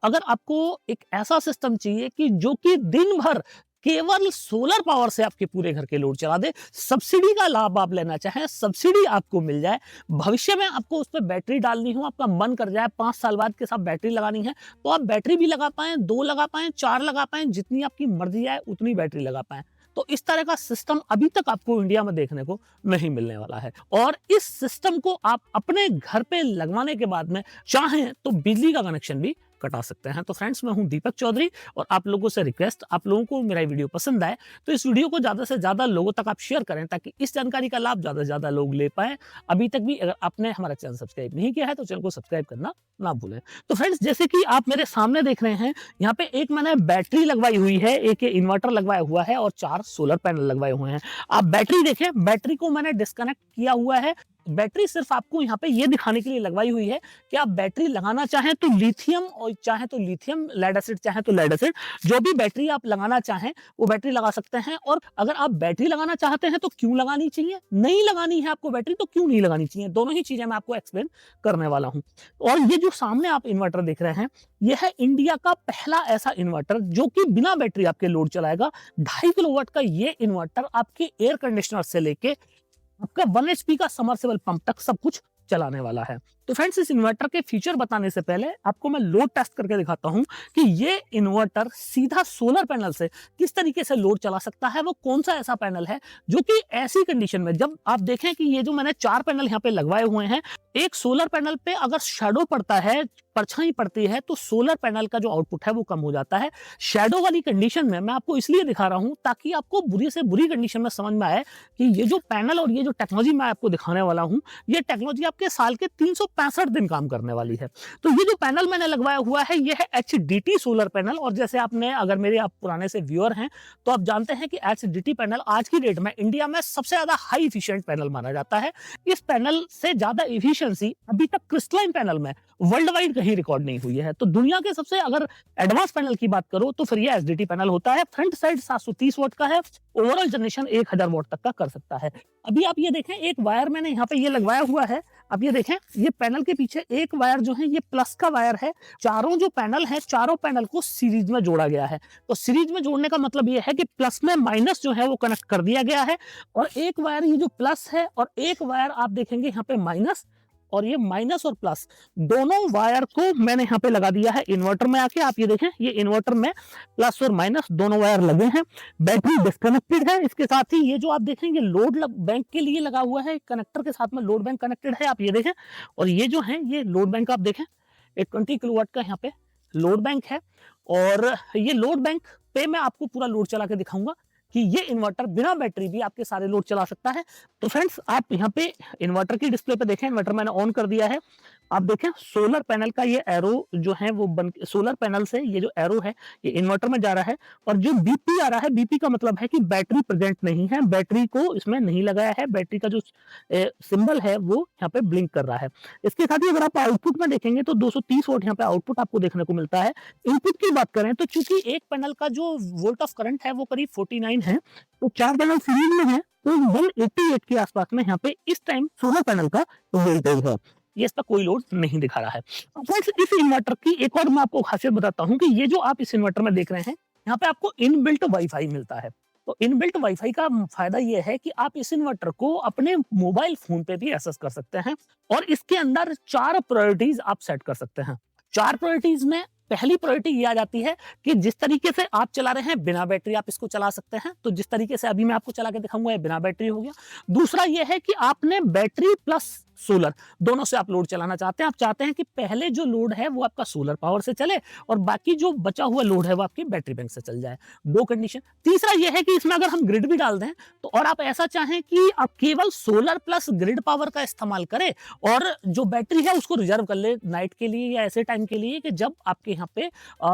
अगर आपको एक ऐसा सिस्टम चाहिए कि जो कि दिन भर केवल सोलर पावर से आपके पूरे घर के लोड चला दे, सब्सिडी का लाभ आप लेना चाहें, सब्सिडी आपको मिल जाए, भविष्य में आपको उस पे बैटरी डालनी हो, आपका मन कर जाए 5 साल बाद के साथ बैटरी लगानी है, तो आप बैटरी भी लगा पाएँ, 2 लगा पाएँ, 4 लगा पाएँ, जितनी आपकी मर्ज़ी आए उतनी बैटरी लगा पाएँ। तो इस तरह का सिस्टम अभी तक आपको इंडिया में देखने को नहीं मिलने वाला है, और इस सिस्टम को आप अपने घर पे लगवाने के बाद में चाहें तो बिजली का कनेक्शन भी कटा सकते हैं। तो फ्रेंड्स, मैं हूं दीपक चौधरी, और आप लोगों से रिक्वेस्ट, आप लोगों को मेरा वीडियो पसंद आए तो इस वीडियो को ज़्यादा से ज़्यादा लोगों तक आप शेयर करें, ताकि इस जानकारी का लाभ ज़्यादा से ज़्यादा लोग ले पाएँ। अभी तक भी अगर आपने हमारा चैनल सब्सक्राइब नहीं किया है तो चैनल को सब्सक्राइब करना ना भूलें। तो फ्रेंड्स, जैसे कि आप मेरे सामने देख रहे हैं, यहाँ पे एक मैंने बैटरी लगवाई हुई है, एक इन्वर्टर लगवाया हुआ है और 4 सोलर पैनल लगवाए हुए हैं। आप बैटरी देखें, बैटरी को मैंने डिस्कनेक्ट किया हुआ है। बैटरी सिर्फ आपको यहाँ पे ये दिखाने के लिए लगवाई हुई है कि आप बैटरी लगाना चाहें तो लिथियम, और चाहे तो लिथियम लेड एसिड, चाहे तो लेड एसिड, जो भी बैटरी आप लगाना चाहें वो बैटरी लगा सकते हैं। और अगर आप बैटरी लगाना चाहते हैं तो क्यों लगानी चाहिए, नहीं लगानी है आपको बैटरी तो क्यों नहीं लगानी चाहिए, दोनों ही चीजें मैं आपको एक्सप्लेन करने वाला हूँ। और ये जो सामने आप इन्वर्टर देख रहे हैं, यह है इंडिया का पहला ऐसा इन्वर्टर जो कि बिना बैटरी आपके लोड चलाएगा। 2.5 किलोवाट का ये इन्वर्टर आपके एयर कंडीशनर से लेके आपका 1 एचपी का समरसेबल पंप तक सब कुछ चलाने वाला है। तो फ्रेंड्स, इस इन्वर्टर के फीचर बताने से पहले आपको मैं लोड टेस्ट करके दिखाता हूं कि ये इन्वर्टर सीधा सोलर पैनल से किस तरीके से लोड चला सकता है। वो कौन सा ऐसा पैनल है जो कि ऐसी कंडीशन में, जब आप देखें कि ये जो मैंने 4 पैनल यहाँ पे लगवाए हुए हैं, एक सोलर पैनल पे अगर शैडो पड़ता है, परछाई पड़ती है, तो सोलर पैनल का जो आउटपुट है वो कम हो जाता है। शैडो वाली कंडीशन में मैं आपको इसलिए दिखा रहा हूं ताकि आपको बुरी से बुरी कंडीशन में समझ में आए कि ये जो पैनल और ये जो टेक्नोलॉजी मैं आपको दिखाने वाला हूं, ये टेक्नोलॉजी आपके साल के 365 दिन काम करने वाली है। तो ये जो पैनल मैंने लगवाया हुआ है, ये है एचडीटी सोलर पैनल। और जैसे आपने, अगर मेरे आप पुराने से व्यूअर हैं तो आप जानते हैं कि एचडीटी पैनल आज की डेट में इंडिया में सबसे ज्यादा हाई इफिशिएंट पैनल माना जाता है। इस पैनल से ज्यादा इफिशियंसी अभी तक क्रिस्टलाइन पैनल में वर्ल्ड वाइड कहीं रिकॉर्ड नहीं हुई है। तो दुनिया के सबसे अगर एडवांस पैनल की बात करो तो फिर ये एचडीटी पैनल होता है। फ्रंट साइड 730 वोट का है, ओवरऑल जनरेशन 1000 वोट तक का कर सकता है। अभी आप ये देखें, एक वायर मैंने यहाँ पे ये लगवाया हुआ है। अब ये देखें, ये पैनल के पीछे एक वायर जो है ये प्लस का वायर है। चारों जो पैनल है, चारों पैनल को सीरीज में जोड़ा गया है। तो सीरीज में जोड़ने का मतलब ये है कि प्लस में माइनस जो है वो कनेक्ट कर दिया गया है, और एक वायर ये जो प्लस है और एक वायर आप देखेंगे यहाँ पे माइनस, और ये माइनस और प्लस दोनों वायर को मैंने यहाँ पे लगा दिया है इन्वर्टर में आके। आप ये देखें, ये इन्वर्टर में प्लस और माइनस दोनों वायर लगे हैं। बैटरी डिस्कनेक्टेड है। इसके साथ ही ये जो आप देखेंगे लोड बैंक के लिए लगा हुआ है, कनेक्टर के साथ में लोड बैंक कनेक्टेड है, आप ये देखें। और ये जो है ये लोड बैंक आप देखें, एक 20 किलोवाट का यहाँ पे लोड बैंक है। और ये लोड बैंक पे मैं आपको पूरा लोड चला के दिखाऊंगा कि ये इन्वर्टर बिना बैटरी भी आपके सारे लोड चला सकता है। तो फ्रेंड्स, आप यहाँ पे इन्वर्टर की डिस्प्ले पे देखें, इन्वर्टर मैंने ऑन कर दिया है। आप देखें सोलर पैनल का ये एरो जो है वो सोलर पैनल से ये जो एरो है ये इन्वर्टर में जा रहा है, और जो बीपी आ रहा है, बीपी का मतलब है कि बैटरी प्रेजेंट नहीं है, बैटरी को इसमें नहीं लगाया है, बैटरी का जो सिंबल है वो यहाँ पे ब्लिंक कर रहा है। इसके साथ ही अगर आप आउटपुट में देखेंगे तो 230 वोट यहाँ पे आउटपुट आपको देखने को मिलता है। इनपुट की बात करें तो चूंकि एक पैनल का जो वोल्ट ऑफ करंट है वो करीब 49 है, तो 4 पैनल सीरीज में है, तो 188 के आसपास में यहाँ पे इस टाइम सोलर पैनल का वोल्टेज है। ये इस पर कोई लोड नहीं दिखा रहा है। इस इन्वर्टर की एक और मैं आपको खासियत बताता हूँ कि ये जो आप इस इन्वर्टर में देख रहे हैं, यहाँ पे आपको इनबिल्ट वाईफाई मिलता है। तो इनबिल्ट वाईफाई का फायदा ये है कि आप इस इन्वर्टर को अपने मोबाइल फोन पे भी एक्सेस कर सकते हैं, और इसके अंदर 4 प्रायोरिटीज आप सेट कर सकते हैं। 4 प्रायोरिटीज में पहली प्रायोरिटी ये आ जाती है कि जिस तरीके से आप चला रहे हैं बिना बैटरी आप इसको चला सकते हैं। तो जिस तरीके से अभी मैं आपको चला के दिखाऊंगा ये बिना बैटरी हो गया। दूसरा ये है कि आपने बैटरी प्लस सोलर दोनों से आप लोड चलाना चाहते हैं। आप चाहते हैं कि पहले जो लोड है वो आपका सोलर पावर से चले और बाकी जो बचा हुआ लोड है वो आपकी बैटरी बैंक से चल जाए। 2 कंडीशन। तीसरा ये है कि इसमें अगर हम ग्रिड भी डाल दें तो, और आप ऐसा चाहें कि आप केवल सोलर प्लस ग्रिड पावर का इस्तेमाल करें और जो बैटरी है उसको रिजर्व कर ले नाइट के लिए या ऐसे टाइम के लिए कि जब आपके यहाँ पे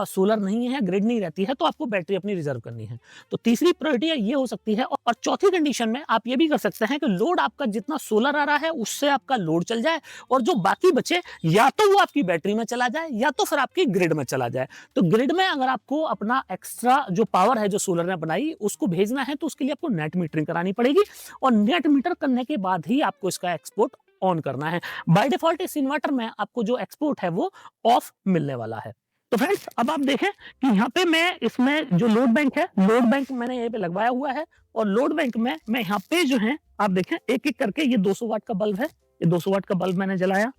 सोलर नहीं है, ग्रिड नहीं रहती है, तो आपको बैटरी अपनी रिजर्व करनी है। तो तीसरी प्रायोरिटी ये हो सकती है। और चौथी कंडीशन में आप ये भी कर सकते हैं कि लोड आपका जितना सोलर आ रहा है उससे आपका लोड चल जाए, और जो बाकी बचे या तो वो आपकी बैटरी में चला जाए या तो फिर आपकी ग्रिड में चला जाए। तो ग्रिड में अगर आपको अपना एक्स्ट्रा जो पावर है जो सोलर ने बनाई उसको भेजना है तो उसके लिए आपको नेट मीटरिंग करानी पड़ेगी, और नेट मीटर करने के बाद ही आपको इसका एक्सपोर्ट ऑन करना है। बाय डिफॉल्ट इस इन्वर्टर में आपको जो एक्सपोर्ट है वो ऑफ मिलने वाला है। तो फ्रेंड्स अब आप देखें कि यहाँ पे मैं इसमें जो लोड बैंक है, लोड बैंक मैंने यहाँ पे लगवाया हुआ है और लोड बैंक में मैं यहाँ पे जो है आप देखें एक-एक करके ये 200 वाट का बल्ब है, ये 200 वाट का बल्ब मैंने जलाया।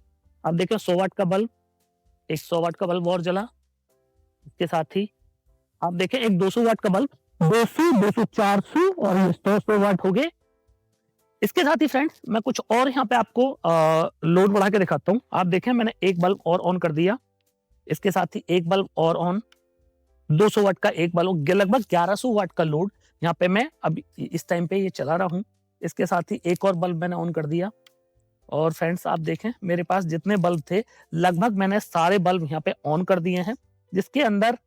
आप देखें 100 वाट का बल्ब, एक 100 वाट का बल्ब और जला। इसके साथ ही आप देखें एक 200 वाट का बल्ब, 200, 200, 400 और ये 100 वाट हो गए। इसके साथ ही फ्रेंड्स मैं कुछ और यहाँ पे आपको लोड बढ़ा के दिखाता हूँ। आप देखें मैंने एक बल्ब और ऑन कर दिया, इसके साथ ही एक बल्ब और ऑन, 200 वाट का एक बल्ब, लगभग 1100 वाट का लोड यहाँ पे मैं अभी इस टाइम पे ये चला रहा हूँ। इसके साथ ही एक और बल्ब मैंने ऑन कर दिया और फ्रेंड्स आप देखें मेरे पास जितने बल्ब थे लगभग मैंने सारे बल्ब यहाँ पे ऑन कर दिए हैं, जिसके अंदर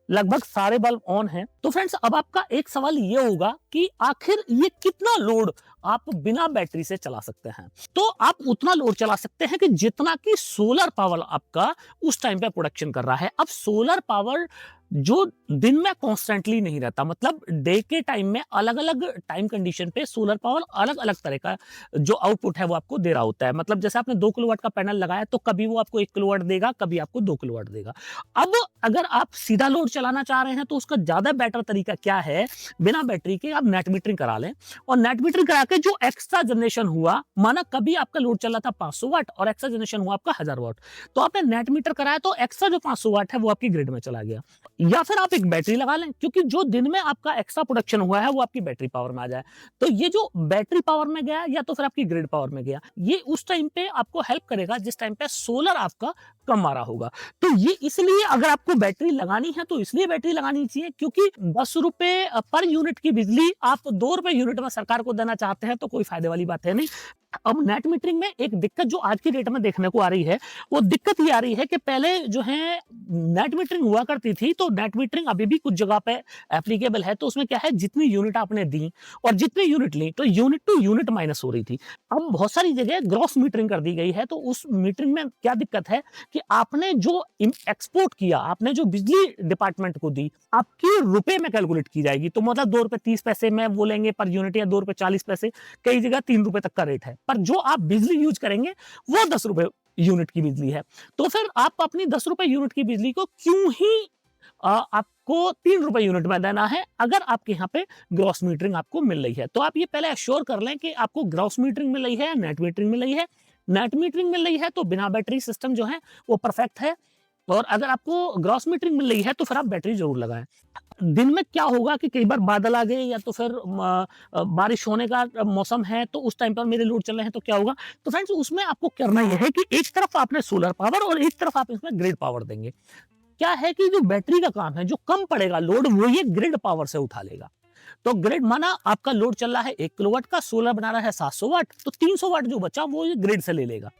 लगभग सारे बल्ब ऑन हैं। तो फ्रेंड्स अब आपका एक सवाल ये होगा कि आखिर ये कितना लोड आप बिना बैटरी से चला सकते हैं। तो आप उतना लोड चला सकते हैं कि जितना कि सोलर पावर आपका उस टाइम पे प्रोडक्शन कर रहा है। अब सोलर पावर जो दिन में कॉन्स्टेंटली नहीं रहता, मतलब डे के टाइम में अलग अलग टाइम कंडीशन पे सोलर पावर अलग अलग तरह का जो आउटपुट है वो आपको दे रहा होता है। मतलब जैसे आपने 2 किलोवाट का पैनल लगाया तो कभी वो आपको 1 किलोवाट देगा, कभी आपको 2 किलोवाट देगा। अब अगर आप सीधा लोड चलाना चाह रहे हैं तो उसका ज्यादा बेटर तरीका क्या है, बिना बैटरी के आप नेट मीटरिंग करा लें और नेट मीटरिंग करा के जो एक्स्ट्रा जनरेशन हुआ, माना कभी आपका लोड चला था 500 वाट और एक्स्ट्रा जनरेशन हुआ आपका 1000 वाट, तो आपने नेट मीटर कराया तो एक्स्ट्रा जो 500 वाट है वो आपकी ग्रिड में चला गया। या फिर आप एक बैटरी लगा लें, क्योंकि जो दिन में आपका एक्स्ट्रा प्रोडक्शन हुआ है वो आपकी बैटरी पावर में आ जाए। तो ये जो बैटरी पावर में गया या तो फिर आपकी ग्रिड पावर में गया, ये उस टाइम पे आपको हेल्प करेगा जिस टाइम पे सोलर आपका कम आ रहा होगा। तो ये इसलिए अगर आपको बैटरी लगानी है तो इसलिए बैटरी लगानी चाहिए क्योंकि 10 रुपए पर यूनिट की बिजली आप 2 रुपए यूनिट में सरकार को देना चाहते हैं तो कोई फायदे वाली बात है नहीं। अब नेट मीटरिंग में एक दिक्कत जो आज की डेट में देखने को आ रही है, वो दिक्कत ये आ रही है कि पहले जो है नेट मीटरिंग हुआ करती थी, तो नेट मीटरिंग अभी भी कुछ जगह पे एप्लीकेबल है। तो उसमें क्या है, जितनी यूनिट आपने दी और जितनी यूनिट ली तो यूनिट टू यूनिट माइनस हो रही थी। अब बहुत सारी जगह ग्रॉस मीटरिंग कर दी गई है। तो उस मीटरिंग में क्या दिक्कत है कि आपने जो एक्सपोर्ट किया, आपने जो बिजली डिपार्टमेंट को दी, आपकी रुपए में कैलकुलेट की जाएगी। तो मतलब 2 रुपए 30 पैसे में बोलेंगे पर यूनिट या 2 रुपए 40 पैसे, कई जगह 3 रुपए तक का रेट है। पर जो आप बिजली यूज करेंगे वो 10 रुपए यूनिट की बिजली है। तो फिर आप अपनी 10 रुपए यूनिट की बिजली को क्यों ही आपको 3 रुपए यूनिट में देना है, अगर आपके यहाँ पे ग्रॉस मीटरिंग आपको मिल रही है। तो आप ये पहले एश्योर कर लें कि आपको ग्रॉस मीटरिंग मिल रही है या नेट मीटरिंग मिल रही है। नेट मीटरिंग मिल रही है तो बिना बैटरी सिस्टम जो है वो परफेक्ट है, और अगर आपको ग्रॉस मीटरिंग मिल रही है तो फिर आप बैटरी जरूर लगाएं। दिन में क्या होगा कि कई बार बादल आ गए या तो फिर बारिश होने का मौसम है, तो उस टाइम पर मेरे लोड चल रहे हैं तो क्या होगा। तो फ्रेंड्स उसमें आपको करना यह है कि एक तरफ आपने सोलर पावर और एक तरफ आप इसमें ग्रिड पावर देंगे। क्या है कि जो बैटरी का काम है, जो कम पड़ेगा लोड, वो ये ग्रिड पावर से उठा लेगा। तो ग्रिड, माना आपका लोड चल रहा है 1 किलोवाट का, सोलर बना रहा है 700 वाट, तो 300 वाट जो बचा वो ये ग्रिड से ले लेगा।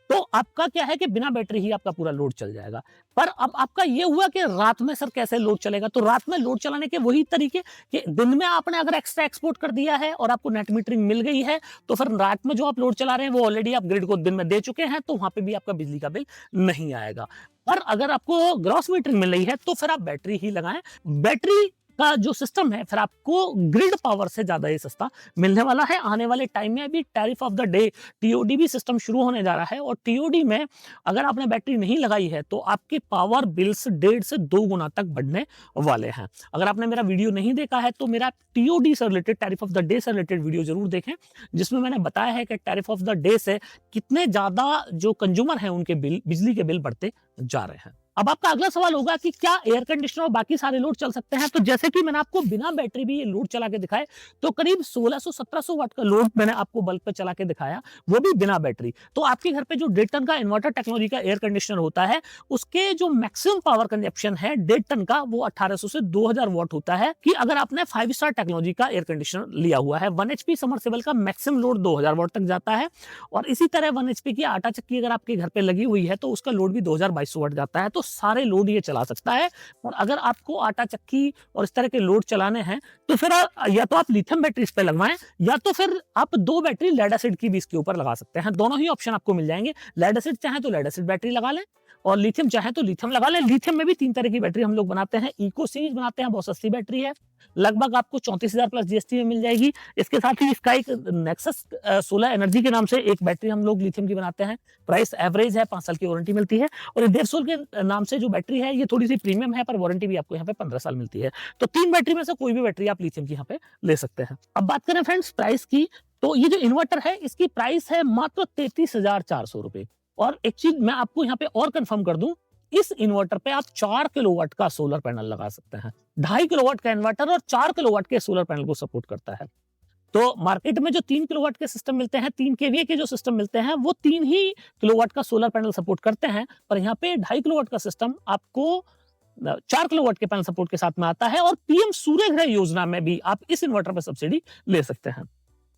तो आपका क्या है कि बिना बैटरी ही आपका पूरा लोड चल जाएगा। पर अब आपका ये हुआ कि रात में सर कैसे लोड चलेगा, तो रात में लोड चलाने के वही तरीके कि दिन में आपने अगर एक्स्ट्रा एक्सपोर्ट कर दिया है और आपको नेट मीटरिंग मिल गई है, तो फिर रात में जो आप लोड चला रहे हैं वो ऑलरेडी आप ग्रिड को दिन में दे चुके हैं, तो वहां पे भी आपका बिजली का बिल नहीं आएगा। पर अगर आपको ग्रॉस मीटरिंग मिल रही है तो फिर आप बैटरी ही लगाएं। बैटरी का जो सिस्टम है फिर आपको ग्रिड पावर से ज्यादा ये सस्ता मिलने वाला है। आने वाले टाइम में अभी tariff of the day TOD भी सिस्टम शुरू होने जा रहा है, और टीओडी में अगर आपने बैटरी नहीं लगाई है तो आपके पावर बिल्स 1.5 से 2 गुना तक बढ़ने वाले हैं। अगर आपने मेरा वीडियो नहीं देखा है तो मेरा टीओडी से related, tariff of the day से रिलेटेड वीडियो जरूर देखें, जिसमें मैंने बताया है कि टैरिफ ऑफ द डे से कितने ज्यादा जो कंज्यूमर हैं उनके बिल, बिजली के बिल बढ़ते जा रहे हैं। अब आपका अगला सवाल होगा कि क्या एयर कंडीशनर और बाकी सारे लोड चल सकते हैं। तो जैसे कि मैंने आपको बिना बैटरी भी ये लोड चला के दिखाए, तो करीब 1600-1700 वाट का लोड मैंने आपको बल्ब पे चला के दिखाया, वो भी बिना बैटरी। तो आपके घर पे जो 1.5 टन का इन्वर्टर टेक्नोलॉजी का एयर कंडीशनर होता है, उसके जो मैक्सिमम पावर कंजप्शन है 1.5 टन का, वो 1800 से 2000 वाट होता है। कि अगर आपने 5 स्टार टेक्नोलॉजी का एयर कंडीशनर लिया हुआ है, 1 HP समरसेबल का मैक्सिमम लोड 2000 वाट तक जाता है, और इसी तरह 1 HP की आटा चक्की अगर आपके घर पे लगी हुई है तो उसका लोड भी 2200 वाट जाता है। तो सारे लोड ये चला सकता है। और अगर आपको आटा चक्की और इस तरह के लोड चलाने हैं तो फिर या तो आप लिथियम बैटरी इस पे लगवाएं, या तो फिर आप 2 बैटरी लेड एसिड की भी इसके ऊपर लगा सकते हैं। दोनों ही ऑप्शन आपको मिल जाएंगे। लेड एसिड चाहे तो लेड एसिड बैटरी लगा लें, और लिथियम चाहे तो लिथियम लगा लें। लिथियम में भी 3 तरह की बैटरी हम लोग बनाते हैं। इको सीरीज बनाते हैं, बहुत सस्ती बैटरी है, लगभग आपको 34,000 प्लस जीएसटी में मिल जाएगी। इसके साथ ही इसका एक नेक्सस सोलर एनर्जी के नाम से एक बैटरी हम लोग लिथियम की बनाते हैं। प्राइस एवरेज है, 5 साल की वारंटी मिलती है। और ये डेरसोल के नाम से जो बैटरी है ये थोड़ी सी प्रीमियम है, पर वारंटी भी आपको यहाँ पे 15 साल मिलती है। तो 3 बैटरी में से कोई भी बैटरी आप लिथियम की यहाँ पे ले सकते हैं। अब बात करें फ्रेंड्स प्राइस की, तो ये जो इन्वर्टर है इसकी प्राइस है मात्र 33,400 रुपए। और एक चीज मैं आपको यहाँ पे और कंफर्म कर दूं, इस इन्वर्टर पे आप 4 किलोवाट का सोलर पैनल लगा सकते हैं। 2.5 किलोवाट का इन्वर्टर और 4 किलोवाट के सोलर पैनल को सपोर्ट करता है। तो मार्केट में जो 3 किलोवाट के सिस्टम मिलते हैं, 3 केवीए के जो सिस्टम मिलते हैं, वो 3 ही किलोवाट का सोलर पैनल सपोर्ट करते हैं। पर यहाँ पे 2.5 किलोवाट का सिस्टम आपको 4 किलोवाट के पैनल सपोर्ट के साथ में आता है। और पीएम सूर्यघर योजना में भी आप इस इन्वर्टर पर सब्सिडी ले सकते हैं।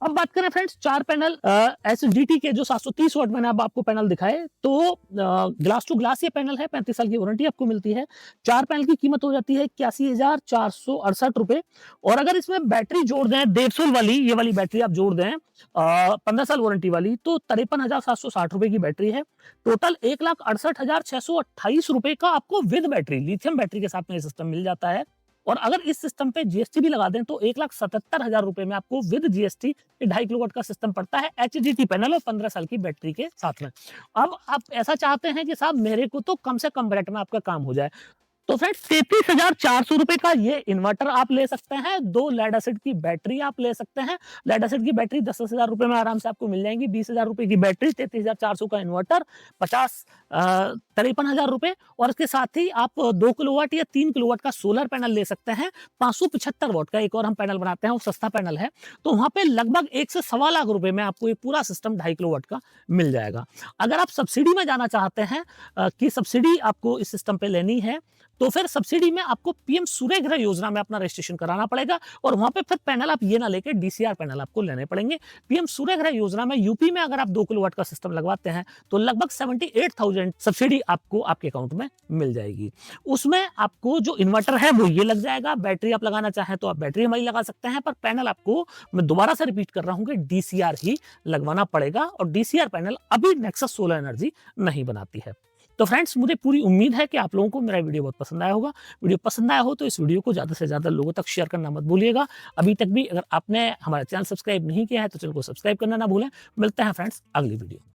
अब बात करें फ्रेंड्स 4 पैनल एसडीटी के जो 730 वाट मैंने अब आपको पैनल दिखाए, तो ग्लास टू ग्लास ये पैनल है, 35 साल की वारंटी आपको मिलती है। 4 पैनल की कीमत हो जाती है 81,468 रुपए। और अगर इसमें बैटरी जोड़ दें डेरसोल वाली, ये वाली बैटरी आप जोड़ दें 15 साल वारंटी वाली, तो 53,760 रुपए की बैटरी है। टोटल 1,68,628 रुपए का आपको विद बैटरी, लिथियम बैटरी के साथ में ये सिस्टम मिल जाता है। और अगर इस सिस्टम पे जीएसटी भी लगा दें तो 1,77,000 रुपए में आपको विद जीएसटी 2.5 किलोवाट का सिस्टम पड़ता है, एचडीटी पैनल और 15 साल की बैटरी के साथ में। अब आप ऐसा चाहते हैं कि साहब मेरे को तो कम से कम बजट में आपका काम हो जाए, तो फ्रेंड्स 33,400 रुपए का ये इन्वर्टर आप ले सकते हैं। 2 लेड एसिड की बैटरी आप ले सकते हैं। लेड एसिड की बैटरी 10,000 रुपए में आराम से आपको मिल जाएंगी। 20,000 रुपए की बैटरी, 33,400 का इन्वर्टर, 53,000 रुपए। और इसके साथ ही आप 2 किलोवाट या 3 किलोवाट का सोलर पैनल ले सकते हैं। 575 वाट का एक और हम पैनल बनाते हैं, वो सस्ता पैनल है, तो वहां पे लगभग 1 से सवा लाख रुपए में आपको ये पूरा सिस्टम 2.5 किलोवाट का मिल जाएगा। अगर आप सब्सिडी में जाना चाहते हैं कि सब्सिडी आपको इस सिस्टम पे लेनी है, तो फिर सब्सिडी में आपको पीएम सूर्यघर योजना में अपना रजिस्ट्रेशन कराना पड़ेगा। और वहां पे फिर पैनल आप ये ना लेके डीसीआर पैनल आपको लेने पड़ेंगे। पीएम सूर्यघर योजना में यूपी में अगर आप 2 किलोवाट का सिस्टम लगवाते हैं तो लगभग 78,000 सब्सिडी आपको आपके अकाउंट में मिल जाएगी। उसमें आपको जो इन्वर्टर है वो ये लग जाएगा। बैटरी आप लगाना चाहें तो आप बैटरी हमारी लगा सकते हैं, पर पैनल आपको, मैं दोबारा से रिपीट कर रहा हूं कि डीसीआर ही लगवाना पड़ेगा। और डीसीआर पैनल अभी नेक्सस सोलर एनर्जी नहीं बनाती है। तो फ्रेंड्स मुझे पूरी उम्मीद है कि आप लोगों को मेरा वीडियो बहुत पसंद आया होगा। वीडियो पसंद आया हो तो इस वीडियो को ज़्यादा से ज़्यादा लोगों तक शेयर करना मत भूलिएगा। अभी तक भी अगर आपने हमारा चैनल सब्सक्राइब नहीं किया है तो चैनल को सब्सक्राइब करना ना भूलें। मिलते हैं फ्रेंड्स अगली वीडियो।